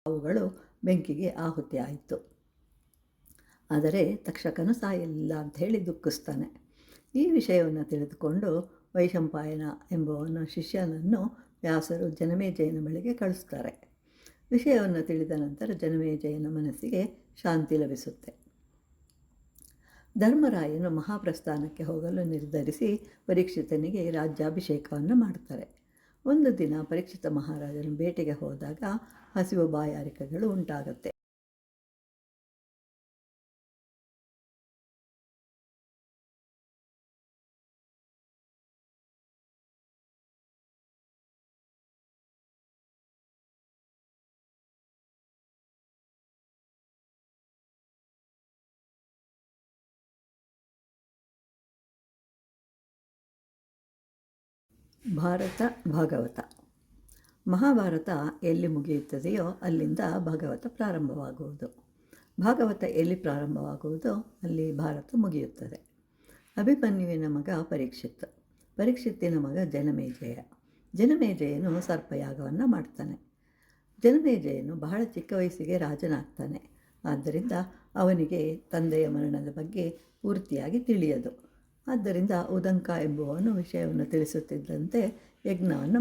ಅವುಗಳು ಬೆಂಕಿಗೆ ಆಹುತಿಯಾಯಿತು. ಆದರೆ ತಕ್ಷಕನು ಸಾಯಲಿಲ್ಲ ಅಂಥೇಳಿ ದುಃಖಿಸ್ತಾನೆ. ಈ ವಿಷಯವನ್ನು ತಿಳಿದುಕೊಂಡು ವೈಶಂಪಾಯನ ಎಂಬುವನ ಶಿಷ್ಯನನ್ನು ವ್ಯಾಸರು ಜನಮೇಜಯನ ಬಳಿಗೆ ಕಳಿಸ್ತಾರೆ. ವಿಷಯವನ್ನು ತಿಳಿದ ನಂತರ ಜನಮೇಜಯನ ಮನಸ್ಸಿಗೆ ಶಾಂತಿ ಲಭಿಸುತ್ತೆ. ಧರ್ಮರಾಯನು ಮಹಾಪ್ರಸ್ಥಾನಕ್ಕೆ ಹೋಗಲು ನಿರ್ಧರಿಸಿ ಪರೀಕ್ಷಿತನಿಗೆ ರಾಜ್ಯಾಭಿಷೇಕವನ್ನು ಮಾಡ್ತಾರೆ. ಒಂದು ದಿನ ಪರೀಕ್ಷಿತ ಮಹಾರಾಜನು ಬೇಟೆಗೆ ಹೋದಾಗ ಹಸಿವು ಬಾಯಾರಿಕೆಗಳು ಉಂಟಾಗುತ್ತೆ. ಭಾರತ ಭಾಗವತ. ಮಹಾಭಾರತ ಎಲ್ಲಿ ಮುಗಿಯುತ್ತದೆಯೋ ಅಲ್ಲಿಂದ ಭಾಗವತ ಪ್ರಾರಂಭವಾಗುವುದು. ಭಾಗವತ ಎಲ್ಲಿ ಪ್ರಾರಂಭವಾಗುವುದೋ ಅಲ್ಲಿ ಭಾರತ ಮುಗಿಯುತ್ತದೆ. ಅಭಿಮನ್ಯುವಿನ ಮಗ ಪರೀಕ್ಷಿತ್ತಿನ ಮಗ ಜನಮೇಜಯ. ಜನಮೇಜಯನು ಸರ್ಪಯಾಗವನ್ನು ಮಾಡ್ತಾನೆ. ಜನಮೇಜಯನು ಬಹಳ ಚಿಕ್ಕ ವಯಸ್ಸಿಗೆ ರಾಜನಾಗ್ತಾನೆ. ಆದ್ದರಿಂದ ಅವನಿಗೆ ತಂದೆಯ ಮರಣದ ಬಗ್ಗೆ ಪೂರ್ತಿಯಾಗಿ ತಿಳಿಯದು. ಆದ್ದರಿಂದ ಉದಂಕ ಎಂಬುವನು ವಿಷಯವನ್ನು ತಿಳಿಸುತ್ತಿದ್ದಂತೆ ಯಜ್ಞವನ್ನು